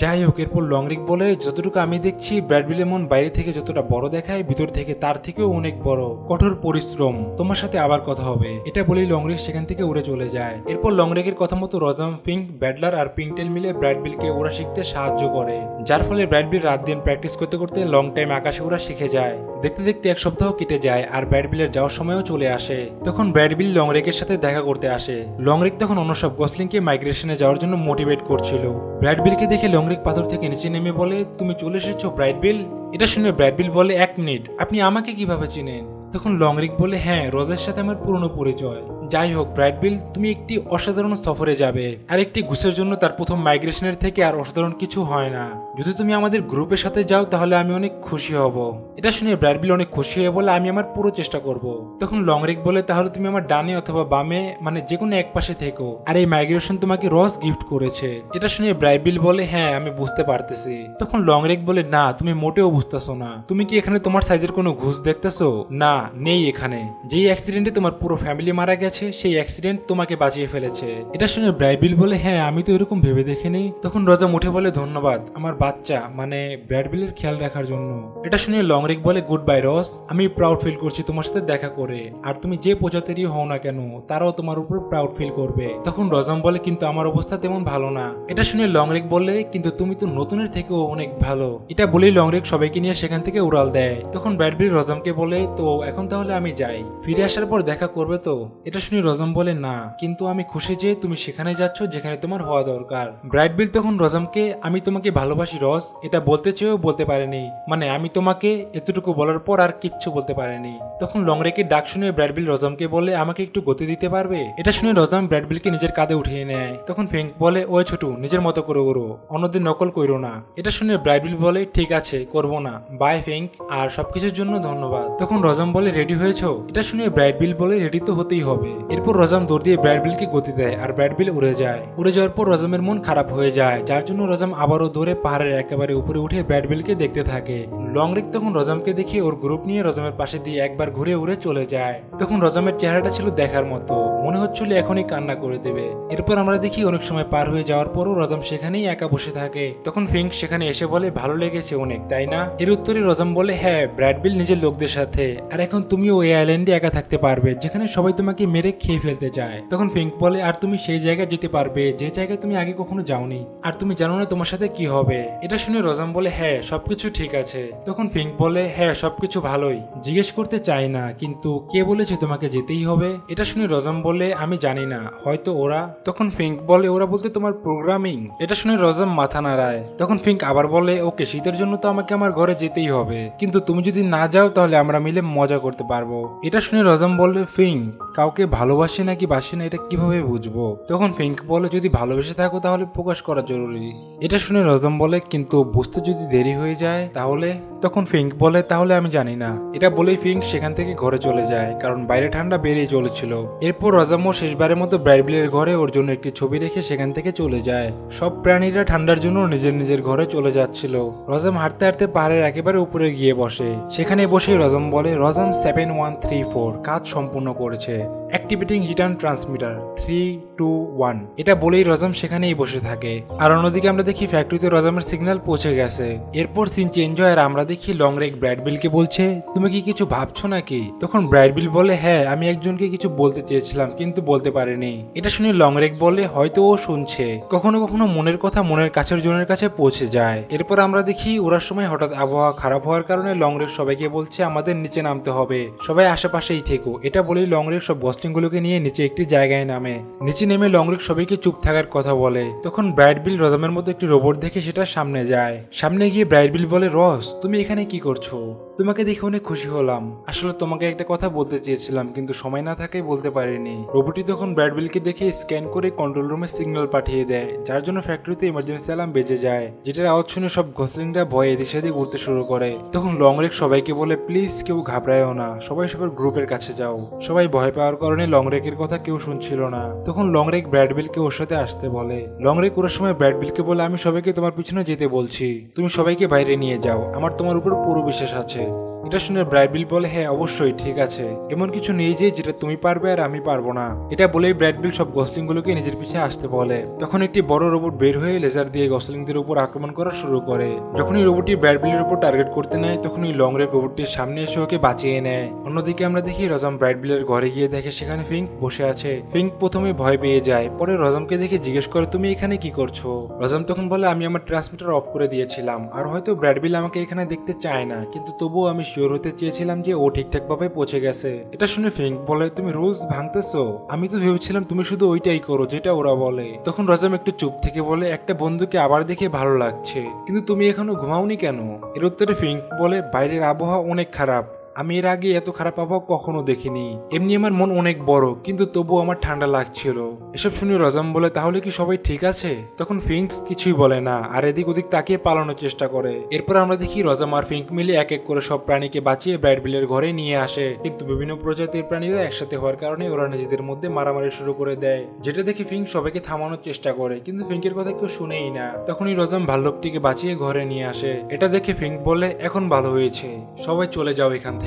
যাই হোক, এরপর লংরিক বলে যতটুকু আমি দেখছি ব্র্যাড বিলের মন বাইরে থেকে যতটা বড় দেখায় ভিতর থেকে তার থেকেও অনেক বড়, কঠোর পরিশ্রম, তোমার সাথে আবার কথা হবে। এটা বলেই লংরিক সেখান থেকে উড়ে চলে যায়। এরপর লংরিকের কথা মতো রজাম, ফিঙ্ক, ব্যাডলার আর পিংটেল মিলে ব্র্যাড বিলকে ওরা শিখতে সাহায্য করে, যার ফলে ব্র্যাড বিল রাত দিন প্র্যাকটিস করতে করতে লং টাইম আকাশে ওরা শিখে যায়। দেখতে দেখতে 1 সপ্তাহ কেটে যায় আর ব্র্যাড বিলের যাওয়ার সময়ও চলে আসে। তখন ব্র্যাড বিল লংরিকের সাথে দেখা করতে আসে। লংরিক তখন অন্য সব গসলিংকে মাইগ্রেশনে যাওয়ার জন্য মোটিভেট করছিল। ব্র্যাড বিলকে দেখে লংরিক পাথর থেকে নিচে নেমে বলে তুমি চলে এসেছো ব্র্যাড বিল? এটা শুনে ব্র্যাড বিল বলে 1 মিনিট, আপনি আমাকে কিভাবে চিনেন? তখন লংরিক বলে হ্যাঁ, রজের সাথে আমার পুরনো পরিচয়, যাই হোক ব্রাইডবিল, তুমি একটি অসাধারণ সফরে যাবে, আর একটি ঘুষের জন্য তার প্রথম মাইগ্রেশনের থেকে আর অসাধারণ কিছু হয় না। যদি তুমি আমাদের গ্রুপের সাথে যাও তাহলে আমি অনেক খুশি হব। এটা শুনে ব্রাইডবিল অনেক খুশি হয়ে বলে আমি আমার পুরো চেষ্টা করব। তখন লংরেক বলে তাহলে তুমি আমার ডানে অথবা বামে, মানে যে কোনো এক পাশে থেকো, আর এই মাইগ্রেশন তোমাকে রস গিফট করেছে। এটা শুনে ব্রাইডবিল বলে হ্যাঁ আমি বুঝতে পারতেছি। তখন লংরেক বলে না, তুমি মোটেও বুঝতেছো না। তুমি কি এখানে তোমার সাইজের কোনো ঘুষ দেখতেছো? না, নেই এখানে। যেই অ্যাক্সিডেন্টে তোমার পুরো ফ্যামিলি মারা গেছে সেই অ্যাক্সিডেন্ট তোমাকে বাঁচিয়ে ফেলেছে। এটা শুনে ব্রাইডবিল বলে হ্যাঁ আমি তো এরকম ভেবে দেখিনি। তখন রজাম উঠে বলে ধন্যবাদ আমার বাচ্চা মানে ব্রাইডবিলের খেয়াল রাখার জন্য। এটা শুনে লংরেক বলে গুড বাই রস, আমি প্রাউড ফিল করছি তোমার সাথে দেখা করে, আর তুমি যে প্রজাতিরই হও না কেন তারাও তোমার উপর প্রাউড ফিল করবে। তখন রজাম বলে কিন্তু আমার অবস্থা তেমন ভালো না। এটা শুনে লংরেক বলে কিন্তু তুমি তো নতুনের থেকেও অনেক ভালো। এটা বলেই লংরেক সবাইকে নিয়ে সেখান থেকে উড়াল দেয়। তখন ব্রাইডবিল রজামকে বলে তো এখন তাহলে আমি যাই, ফিরে আসার পর দেখা করবে তো? এটা শুনে রজাম বলে না, কিন্তু আমি খুশি যে তুমি সেখানে যাচ্ছ যেখানে তোমার হওয়া দরকার। ব্রাইডবিল তখন রজামকে আমি তোমাকে ভালোবাসি রস এটা বলতে চেয়েও বলতে পারেনি, মানে আমি তোমাকে এতটুকু বলার পর আর কিচ্ছু বলতে পারেনি। তখন লংরেকের ডাক শুনে ব্রাইডবিল রজামকে বলে আমাকে একটু গতি দিতে পারবে? এটা শুনে রজাম ব্রাইডবিলকে নিজের কাঁধে উঠিয়ে নেয়। তখন ফিঙ্ক বলে ওই ছোট নিজের মতো করে ওরো, অন্যদের নকল কইরো না। এটা শুনে ব্রাইডবিল বলে ঠিক আছে করবো না, বাই ফিঙ্ক, আর সবকিছুর জন্য ধন্যবাদ। তখন রজাম বলে রেডি হয়েছো? এটা শুনে ব্রাইডবিল বলে রেডি তো হতেই হবে। এরপর রজাম দৌড় দিয়ে ব্রাইডবিলকে গতি দেয় আর ব্রাইডবিল উড়ে যায়। উড়ে যাওয়ার পর রজামের মন খারাপ হয়ে যায়, যার জন্য রজাম আবারও দৌড়ে পাহাড়ের একেবারে উপরে উঠে ব্রাইডবিলকে দেখতে থাকে। লংরেক তখন রজামকে দেখে ওর গ্রুপ নিয়ে রজামের পাশে দিয়ে একবার ঘুরে উড়ে চলে যায়। তখন রজামের চেহারাটা ছিল দেখার মতো, মনে হচ্ছিল এখনই কান্না করে দেবে। এরপর আমরা দেখি অনেক সময় পার হয়ে যাওয়ার পরও রজাম সেখানেই একা বসে থাকে। তখন ফিঙ্ক সেখানে এসে বলে ভালো লেগেছে অনেক তাই না? এর উত্তরে রজাম বলে হ্যাঁ, ব্রাইডবিল নিজের লোকদের সাথে, আর এখন তুমিও এই আইল্যান্ডে একা থাকতে পারবে যেখানে সবাই তোমাকে মেরে খেয়ে ফেলতে চায়। তখন ফিঙ্ক বলে আর তুমি সেই জায়গায় যেতে পারবে যে জায়গায় তুমি আগে কখনো যাওনি, আর তুমি জানো না তোমার সাথে কি হবে। এটা শুনে রজাম বলে হ্যাঁ সবকিছু ঠিক আছে। তখন ফিঙ্ক বলে হ্যাঁ সবকিছু ভালোই, জিজ্ঞেস করতে চাই না কিন্তু কে বলেছে তোমাকে যেতেই হবে? এটা শুনে রজাম বলে আমি জানি না, হয়তো ওরা। তখন ফিঙ্ক বলে ওরা বলতে তোমার প্রোগ্রামিং। এটা শুনে রজাম মাথা নাড়ায়। তখন ফিঙ্ক আবার বলে ওকে শীতের জন্য তো আমাকে আমার ঘরে যেতেই হবে, কিন্তু তুমি যদি না যাও তাহলে আমরা মিলে মজা করতে পারবো। এটা শুনে রজাম বলে ফিঙ্ক কাউকে ভালোবাসে নাকি বাসে না এটা কিভাবে বুঝবো? তখন ফিঙ্ক বলে যদি ভালোবেসে থাকো তাহলে প্রকাশ করা জরুরি। এটা শুনে রজাম বলে কিন্তু বুঝতে যদি দেরি হয়ে যায় তাহলে? তখন ফিঙ্ক বলে তাহলে আমি জানি না। এটা বলেই ফিঙ্ক সেখান থেকে ঘরে চলে যায়, কারণ বাইরে ঠান্ডা বেড়েই চলেছিল। এরপর রজামও শেষবারের মতো ব্রাইডবিলের ঘরে ওর জন্য একটি ছবি রেখে সেখান থেকে চলে যায়। সব প্রাণীরা ঠান্ডার জন্য নিজের নিজের ঘরে চলে যাচ্ছিল। রজাম হাঁটতে হাঁটতে পাহাড়ের একেবারে উপরে গিয়ে বসে। সেখানে বসে রজাম বলে রজাম 7134 কাজ সম্পূর্ণ করেছে, অ্যাক্টিভেটিং রিটার্ন ট্রান্সমিটার 321। এটা বলেই রজাম সেখানেই বসে থাকে। আর অন্যদিকে আমরা দেখি ফ্যাক্টরিতে রজামের সিগন্যাল পৌঁছে গেছে। এরপর সিন চেঞ্জ হয় আর আমরা দেখি লংরেক ব্রাইডবিলকে বলছে তুমি কি কিছু ভাবছো নাকি? তখন ব্রাইডবিল বলে হ্যাঁ আমি একজনকে কিছু বলতে চেয়েছিলাম কিন্তু বলতে পারিনি। এটা শুনে লংরেক বলে হয়তো ও শুনছে, কখনো কখনো মনের কথা মনের কাছের জনের কাছে পৌঁছে যায়। এরপর আমরা দেখি ওরার সময় হঠাৎ আবহাওয়া খারাপ হওয়ার কারণে লংরেক সবাইকে বলছে আমাদের নিচে নামতে হবে, সবাই আশেপাশেই থেকো। এটা বলেই লংরেক সব বস্টিংগুলোকে নিয়ে নিচে একটি জায়গায় নামে। নিচে নেমে লংরেক সবাইকে চুপ থাকার কথা বলে। তখন ব্রাইডবিল রজামের মতো একটি রোবট দেখে সেটা সামনে যায়। সামনে গিয়ে ব্রাইডবিল বলে রস তুমি এখানে কি করছো? তোমাকে দেখে অনেক খুশি হলাম, আসলে তোমাকে একটা কথা বলতে চেয়েছিলাম কিন্তু সময় না থাকায় বলতে পারিনি। রোবটটি তখন ব্রাইডবিলকে দেখে স্ক্যান করে কন্ট্রোল রুমে সিগন্যাল পাঠিয়ে দেয়, যার জন্য ফ্যাক্টরিতে ইমার্জেন্সি অ্যালার্ম বেজে যায়, যেটার আওয়াজ শুনে সব গসলিংরা ভয়ে এদিক সেদিক উঠতে শুরু করে। তখন লংরেক সবাইকে বলে প্লিজ কেউ ঘাবড়ায়ও না, সবাই সবার গ্রুপের কাছে যাও। সবাই ভয় পাওয়ার কারণে লংরেকের কথা কেউ শুনছিল না। তখন লংরেক ব্রাইডবিলকে ওর সাথে আসতে বলে। লংরেক ওর সময় ব্রাইডবিলকে বলে আমি সবাইকে তোমার পিছনে যেতে বলছি, তুমি সবাইকে বাইরে নিয়ে যাও, আমার তোমার উপর পুরো বিশ্বাস আছে। এটা শুনে ব্রাইডবিল বলে হ্যাঁ অবশ্যই ঠিক আছে, এমন কিছু নেই যে যেটা তুমি পারবে আর আমি পারবো না। এটা বলেই ব্রাইডবিল সব গসলিংগুলোকে নিজের পিছে আসতে বলে। তখন একটি বড় রোবট বের হয়ে লেজার দিয়ে গসলিংদের উপর আক্রমণ করা শুরু করে। যখনই রোবটটি ব্রাইডবিলের উপর টার্গেট করতে নেয় তখনই লংরেক রোবটটির সামনে এসে ওকে বাঁচিয়ে নেয়। অন্যদিকে আমরা দেখি রজাম ব্রাইডবিলের ঘরে গিয়ে দেখে সেখানে ফিঙ্ক বসে আছে। ফিঙ্ক প্রথমে ভয় পেয়ে যায়, পরে রজামকে দেখে জিজ্ঞেস করে তুমি এখানে কি করছো? রজাম তখন বলে আমি আমার ট্রান্সমিটার অফ করে দিয়েছিলাম, আর হয়তো ব্রাইডবিল আমাকে এখানে দেখতে চায় না, কিন্তু তবুও আমি শিওর হতে চেয়েছিলাম যে ও ঠিকঠাক ভাবে পৌঁছে গেছে। এটা শুনে ফিঙ্ক বলে তুমি রুলস ভাঙতেছো? আমি তো ভেবেছিলাম তুমি শুধু ওইটাই করো যেটা ওরা বলে। তখন রজাম একটু চুপ থেকে বলে একটা বন্ধুকে আবার দেখে ভালো লাগছে, কিন্তু তুমি এখনো ঘুমাওনি কেন? এর উত্তরে ফিঙ্ক বলে বাইরের আবহাওয়া অনেক খারাপ, আমি এর আগে এত খারাপ আবহাওয়া কখনো দেখিনি। এমনি আমার মন অনেক বড়, কিন্তু তবুও আমার ঠান্ডা লাগছিল। এসব শুনে রজাম বলে, তাহলে কি সবাই ঠিক আছে? তখন ফিঙ্ক কিছুই বলে না, আর এদিক ওদিক তাকিয়ে পালানোর চেষ্টা করে। এরপর আমরা দেখি রজাম আর ফিঙ্ক মিলে এক এক করে সব প্রাণীকে বাঁচিয়ে ব্র্যাডবিলের ঘরে নিয়ে আসে। কিন্তু বিভিন্ন প্রজাতির প্রাণীরা একসাথে হওয়ার কারণে ওরা নিজেদের মধ্যে মারামারি শুরু করে দেয়, যেটা দেখে ফিঙ্ক সবাইকে থামানোর চেষ্টা করে, কিন্তু ফিঙ্কের কথা কেউ শুনেই না। তখনই রজাম ভাল্লুকটিকে বাঁচিয়ে ঘরে নিয়ে আসে। এটা দেখে ফিঙ্ক বলে, এখন ভালো হয়েছে, সবাই চলে যাও এখান থেকে।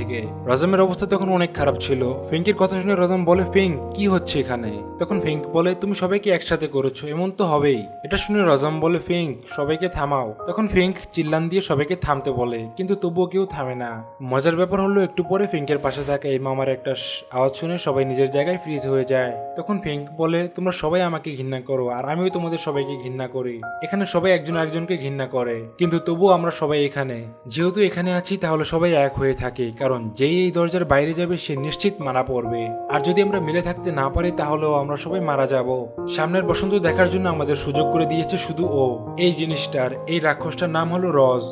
রজামের অবস্থা তখন অনেক খারাপ ছিল। ফিঙ্কের কথা শুনে রজাম বলে, ফিঙ্ক কি হচ্ছে এখানে? তখন ফিঙ্ক বলে, তুমি সবাইকে একসাথে করেছো, এমন তো হবেই। এটা শুনে রজাম বলে, ফিঙ্ক সবাইকে থামাও। তখন ফিঙ্ক চিল্লান দিয়ে সবাইকে থামতে বলে, কিন্তু তবুও কেউ থামে না। মজার ব্যাপার হলো, একটু পরে ফিঙ্কের পাশে থাকা এই মামার একটা আওয়াজ শুনে সবাই নিজের জায়গায় ফ্রিজ হয়ে যায়। তখন ফিঙ্ক বলে, তোমরা সবাই আমাকে ঘৃণা করো, আর আমিও তোমাদের সবাইকে ঘৃণা করি। এখানে সবাই একজন আরেকজনকে ঘৃণা করে, কিন্তু তবুও আমরা সবাই এখানে। যেহেতু এখানে আছি, তাহলে সবাই এক হয়ে থাকি, কারণ যেই এই দরজার বাইরে যাবে সে নিশ্চিত মারা পড়বে। আর যদি আমরা মিলে থাকতে না পারি, তাহলেও আমরা সবাই মারা যাব। সামনের বসন্ত দেখার জন্য আমাদের সুযোগ করে দিয়েছে শুধু ও। এই জিনিসটার, এই রাক্ষসটার নাম হলো রজ।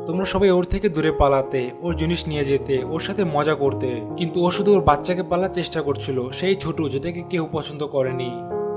তোমরা সবাই ওর থেকে দূরে পালাতে, ওর জিনিস নিয়ে যেতে, ওর সাথে মজা করতে, কিন্তু ও শুধু ওর বাচ্চাকে পালার চেষ্টা করছিল, সেই ছোট যেটাকে কেউ পছন্দ করেনি,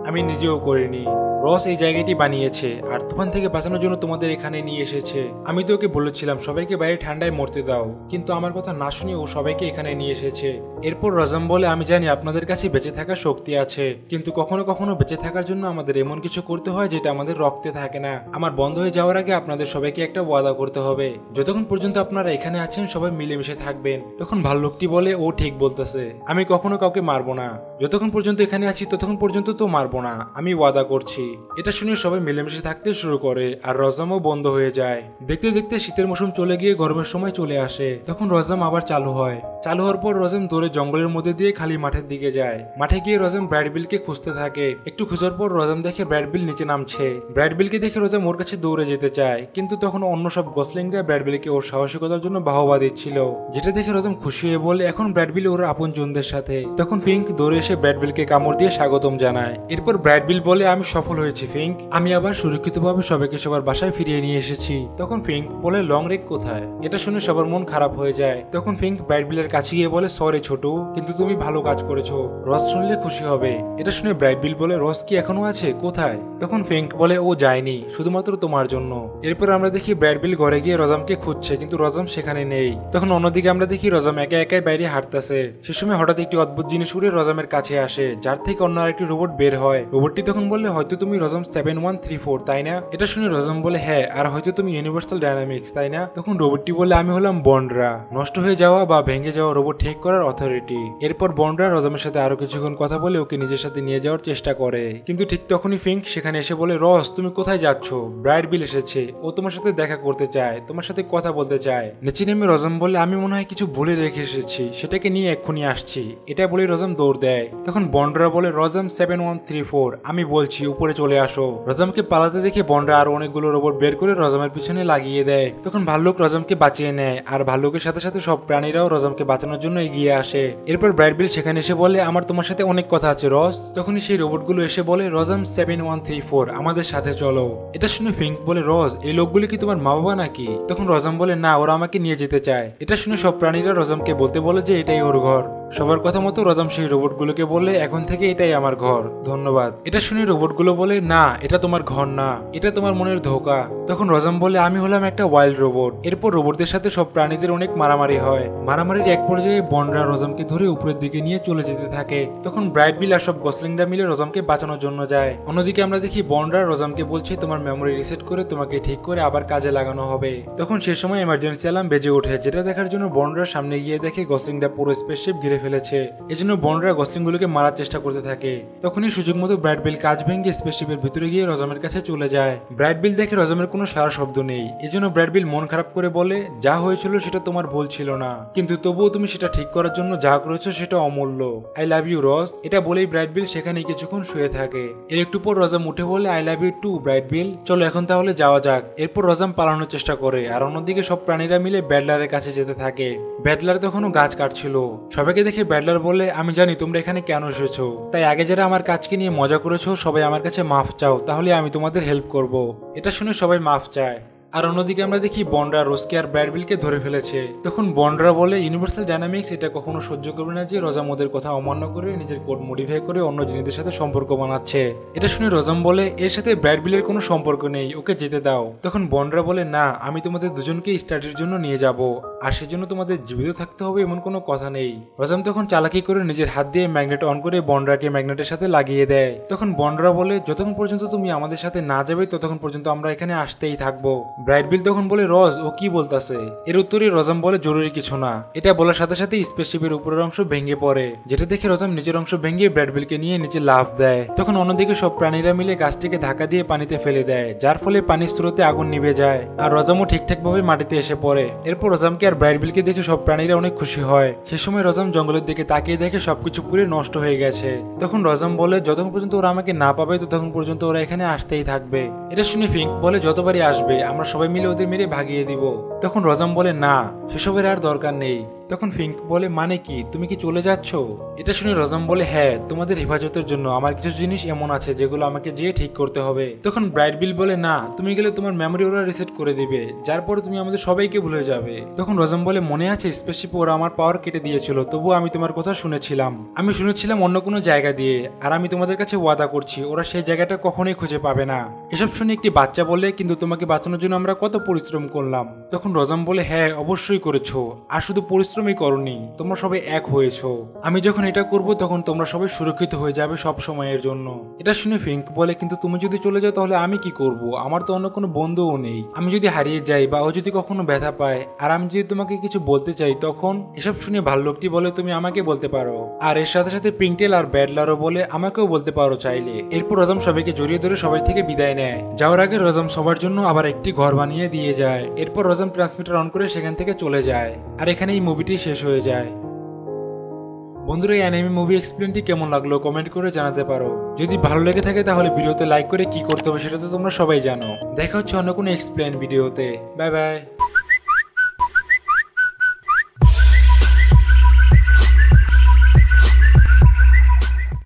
আমি নিজেও করিনি। রস এই জায়গাটি বানিয়েছে, আর তুফান থেকে বাঁচানোর জন্য তোমাদের এখানে নিয়ে এসেছে। আমি তো ওকে বলেছিলাম সবাইকে বাইরে ঠান্ডায় মরতে দাও, কিন্তু আমার কথা না শুনে ও সবাইকে এখানে নিয়ে এসেছে। এরপর রজাম বলে, আমি জানি আপনাদের কাছে বেঁচে থাকার শক্তি আছে, কিন্তু কখনো কখনো বেঁচে থাকার জন্য আমাদের এমন কিছু করতে হয় যেটা আমাদের রক্তে থাকে না। আমার বন্ধ হয়ে যাওয়ার আগে আপনাদের সবাইকে একটা ওয়াদা করতে হবে, যতক্ষণ পর্যন্ত আপনারা এখানে আছেন সবাই মিলেমিশে থাকবেন। তখন ভাল্লুকটি বলে, ও ঠিক বলতেছে, আমি কখনো কাউকে মারবো না, যতক্ষণ পর্যন্ত এখানে আছি ততক্ষণ পর্যন্ত তো মারবো না, আমি ওয়াদা করছি। এটা শুনে সবাই মিলেমিশে থাকতে শুরু করে, আর রজামও বন্ধ হয়ে যায়। দেখতে দেখতে শীতের মৌসুম চলে গিয়ে গরমের সময় চলে আসে। তখন রজাম আবার চালু হয়। চালু হওয়ার পর রজাম দৌড়ে জঙ্গলের মধ্যে দিয়ে খালি মাঠের দিকে যায়। মাঠে গিয়ে রজাম ব্র্যাডবিলকে খুঁজতে থাকে। একটু খোঁজার পর রজাম দেখে ব্র্যাডবিল নিচে নামছে। ব্র্যাডবিলকে দেখে রজাম ওর কাছে দৌড়ে যেতে চায়, কিন্তু তখন অন্য সব গসলিংরা ব্র্যাডবিলকে ওর সাহসিকতার জন্য বাহবা দিচ্ছিল, যেটা দেখে রজাম খুশি হয়ে বলে, এখন ব্র্যাডবিল ওর আপন জনদের সাথে। তখন ফিঙ্ক দৌড়ে এসে ব্র্যাডবিলকে কামড় দিয়ে স্বাগতম জানায়। এরপর ব্র্যাডবিল বলে, আমি সফল হয়েছি ফিঙ্ক, আমি আবার সুরক্ষিতভাবে সবাইকে সবার বাসায় ফিরিয়ে নিয়ে এসেছি। তখন ফিঙ্ক বলে, লং রেক কোথায়? এটা শুনে সবার মন খারাপ হয়ে যায়। তখন ফিঙ্ক ব্র্যাডবিলের কাছে গিয়ে বলে, সরি ছোট, কিন্তু তুমি ভালো কাজ করেছো, রস শুনলে খুশি হবে। এটা শুনে ব্র্যাডবিল বলে, রস কি এখনো আছে? কোথায়? তখন ফিঙ্ক বলে, ও যায়নি, শুধুমাত্র তোমার জন্য। এরপর আমরা দেখি ব্র্যাডবিল ঘরে গিয়ে রজামকে খুঁজছে, কিন্তু রজাম সেখানে নেই। তখন অন্যদিকে আমরা দেখি রজাম একা একাই বাইরে হাঁটতেছে। সে সময় হঠাৎ একটি অদ্ভুত জিনিস উড়ে রজামের কাছে আসে, যার থেকে অন্য আরেকটি রোবট বের হয়। রোবটটি তখন বললে, হয়তো তুমি রজাম 7134 তাই না? এটা শুনে রজাম বলে, হ্যাঁ, আর হয়তো তুমি ইউনিভার্সাল ডায়নামিক্স তাই না? তখন রোবটটি বলে, আমি হলাম বন্ডরা, নষ্ট হয়ে যাওয়া বা ভেঙে যাওয়া রোবট ঠিক করার অথরিটি। এরপর বন্ডরা রজামের সাথে আরো কিছুক্ষণ কথা বলে ওকে নিজের সাথে নিয়ে যাওয়ার চেষ্টা করে, কিন্তু ঠিক তখনই ফিঙ্ক সেখানে এসে বলে, রস তুমি কোথায় যাচ্ছ? ব্রাইডবিল এসেছে, ও তোমার সাথে দেখা করতে চায়, তোমার সাথে কথা বলতে চায়। নিচে নেমে রজাম বলে, আমি মনে হয় কিছু ভুলে রেখে এসেছি, সেটাকে নিয়ে এক্ষুনি আসছি। এটা বলে রজাম দৌড় দেয়। তখন বন্ডরা বলে, রজাম 7134, আমি বলছি উপরে চলে আসো। রজামকে পালাতে দেখে বন্ডরা আরো অনেকগুলো রোবট বের করে রজামের পিছনে লাগিয়ে দেয়। তখন ভাল্লুক রজামকে বাঁচিয়ে নেয়, আর ভাল্লুকের সাথে সাথে সব প্রাণীরাও রজামকে বাঁচানোর জন্য এগিয়ে আসে। এরপর ব্রাইডবিল সেখানে এসে বলে, আমার তোমার সাথে অনেক কথা আছে রস। তখনই সেই রোবটগুলো এসে বলে, রজাম 7134, আমাদের সাথে চলো। এটা শুনে ফিঙ্ক বলে, রজ এই লোকগুলি কি তোমার মা বাবা নাকি? তখন রজাম বলে, না, ওরা আমাকে নিয়ে যেতে চায়। এটা শুনে সব প্রাণীরা রজামকে বলতে বলে যে এটাই ওর ঘর। সবার কথা মতো রজাম সেই রোবটগুলোকে বলে, এখন থেকে এটাই আমার ঘর, ধন্যবাদ। এটা শুনে রোবটগুলো বলে, না, এটা তোমার ঘর না, এটা তোমার মনের ধোঁকা। তখন রজাম বলে, আমি হলাম একটা ওয়াইল্ড রোবট। এরপর রোবটদের সাথে সব প্রাণীদের অনেক মারামারি হয়। মারামারির এক পর্যায়ে বন্ডরা রজামকে ধরে উপরের দিকে নিয়ে চলে যেতে থাকে। তখন ব্রাইডবিল আর সব গসলিংরা মিলে রজামকে বাঁচানোর জন্য যায়। অন্যদিকে আমরা দেখি বন্ডরা রজামকে বলছে, তোমার মেমোরি রিসেট করে তোমাকে ঠিক করে আবার কাজে লাগানো হবে। তখন সে সময় এমার্জেন্সি অ্যালার্ম বেজে ওঠে, যেটা দেখার জন্য বন্ডরা সামনে গিয়ে দেখে গসলিংরা পুরো স্পেসশিপ ঘিরে ফেলেছে। এজন্য বন্ডরা গসলিংগুলোকে মারার চেষ্টা করতে থাকে। তখনই সুযোগ মতো ব্রাইডবিল কাজ ভেঙে স্পেসশিপের ভিতরে গিয়ে রজামের কাছে চলে যায়। ব্রাইডবিল দেখে রজামের কোনো সারা শব্দ নেই, এজন্য ব্রাইডবিল মন খারাপ করে বলে, যা হয়েছিল সেটা তোমার ভুল ছিল না, কিন্তু তবুও তুমি সেটা ঠিক করার জন্য যা করেছো সেটা অমূল্য। আই লাভ ইউ রজ। এটা বলেই ব্রাইডবিল সেখানে কিছুক্ষণ শুয়ে থাকে। এর একটু পর রজাম উঠে বলে, আই লাভ ইউ টু ব্রাইডবিল, চলো এখন তাহলে যাওয়া যাক। এরপর রজাম পালানোর চেষ্টা করে, আর অন্যদিকে সব প্রাণীরা মিলে ব্যাডলারের কাছে যেতে থাকে। ব্যাডলার তখনও গাছ কাটছিল। সবাইকে দেখে ব্যাডলার বলে, আমি জানি তোমরা এখানে কেন এসেছো, তাই আগে যারা আমার কাজকে নিয়ে মজা করেছো সবাই আমার কাছে মাফ চাও, তাহলে আমি তোমাদের হেল্প করব। এটা শুনে সবাই মাফ চায়। আর অন্যদিকে আমরা দেখি বন্ডরা রোজকে আর ব্র্যাডবিলকে ধরে ফেলেছে। তখন বন্ডরা বলে ইউনিভার্সাল ডাইনামিক্স এটা কখনো সহ্য করবে না যে রজাম ওদের কথা অমান্য করে নিজের কোড মডিফাই করে অন্য জিনিসদের সাথে সম্পর্ক বানাচ্ছে। এটা শুনে রজাম বলে এর সাথে ব্র্যাডবিলের কোনো সম্পর্ক নেই, ওকে যেতে দাও। তখন বন্ডরা বলে না, আমি তোমাদের দুজনকে স্টাডির জন্য নিয়ে যাব, আর সেজন্য তোমাদের জীবিত থাকতে হবে এমন কোনো কথা নেই। রজাম তখন চালাকি করে নিজের হাত দিয়ে ম্যাগনেট অন করে বন্ডরাকে ম্যাগনেটের সাথে লাগিয়ে দেয়। তখন বন্ডরা বলে যতক্ষণ পর্যন্ত তুমি আমাদের সাথে না যাবে ততক্ষণ পর্যন্ত আমরা এখানে আসতেই থাকবো। ব্রাইটবিল তখন বলে রজ ও কি বলতাছে? এর উত্তরে রজাম বলে জরুরি কিছু না। এটা বলার সাথে সাথে স্পেসশিপের উপরের অংশ ভেঙে পড়ে, যেটা দেখে রজাম নিজের অংশ ভেঙে ব্রাইটবিলকে নিয়ে নিচে লাফ দেয়। তখন অন্যদিকে সব প্রাণীরা মিলে গাছটিকে ধাক্কা দিয়ে পানিতে ফেলে দেয়, যার ফলে পানির স্রোতে আগুন নিভে যায় আর রজামও ঠিকঠাক ভাবে মাটিতে এসে পড়ে। এরপর রজামকে আর ব্রাইটবিলকে দেখে সব প্রাণীরা অনেক খুশি হয়। সে সময় রজাম জঙ্গলের দিকে তাকিয়ে দেখে সবকিছু পুরো নষ্ট হয়ে গেছে। তখন রজাম বলে যতক্ষণ পর্যন্ত ওরা আমাকে না পাবে ততক্ষণ পর্যন্ত ওরা এখানে আসতেই থাকবে। এটা শুনে ফিঙ্ক বলে যতবারই আসবে আমরা সবাই মিলে ওদের মেরে ভাগিয়ে দিব। তখন রজাম বলে না, সেসবের আর দরকার নেই। তখন ফিঙ্ক বলে মানে কি, তুমি কি চলে যাচ্ছ? এটা শুনে রজাম বলে হ্যাঁ, তোমাদের হেফাজতের জন্য আমার কিছু জিনিস এমন আছে যেগুলো আমাকে যেয়ে ঠিক করতে হবে। তখন ব্রাইটবিল বলে না, তুমি গেলে তোমার মেমোরি ওরা রিসেট করে দিবে, যার পরে তুমি আমাদের সবাইকে ভুলে যাবে। তখন রজাম বলে মনে আছে স্পেসশিপে ওরা আমার পাওয়ার কেটে দিয়েছিল, তবুও আমি তোমার কথা শুনেছিলাম। আমি শুনেছিলাম অন্য কোনো জায়গা দিয়ে, আর আমি তোমাদের কাছে ওয়াদা করছি ওরা সেই জায়গাটা কখনোই খুঁজে পাবে না। এসব শুনে একটি বাচ্চা বলে কিন্তু তোমাকে বাঁচানোর জন্য আমরা কত পরিশ্রম করলাম। তখন রজাম বলে হ্যাঁ অবশ্যই করেছো, আর শুধু পরিশ্রমই করনি, তোমরা সবাই এক হয়েছো। আমি যখন এটা করব তখন তোমরা সবাই সুরক্ষিত হয়ে যাবে সব সময়ের জন্য। এটা শুনে ফিঙ্ক বলে কিন্তু তুমি যদি চলে যাও তাহলে আমি কি করব? আমার তো অন্য কোনো বন্ধুও নেই। আমি যদি হারিয়ে যাই বা ও যদি কখনো ব্যথা পায় আর আমি যদি তোমাকে কিছু বলতে চাই তখন? এসব শুনে ভাল্লুকটি বলে তুমি আমাকে বলতে পারো, আর এর সাথে সাথে পিংটেল আর ব্যাডলারও বলে আমাকেও বলতে পারো চাইলে। এরপর রজাম সবাইকে জড়িয়ে ধরে সবাই থেকে বিদায় নেয়। যাওয়ার আগে রজাম সবার জন্য আবার একটি ঘর বানিয়ে দিয়ে যায়। এরপর রজাম ট্রান্সমিটার অন করে সেখান থেকে চলে যায়। আর এখানে এই মুভিটি শেষ হয়ে যায়। বন্ধুরা এই অ্যানিমে মুভি এক্সপ্লেনটি কেমন লাগলো কমেন্ট করে জানাতে পারো। যদি ভালো লেগে থাকে তাহলে ভিডিওতে লাইক করে কি করতে হবে সেটা তো তোমরা সবাই জানো। দেখা হচ্ছে অন্য কোনো এক্সপ্লেন ভিডিওতে। Bye bye.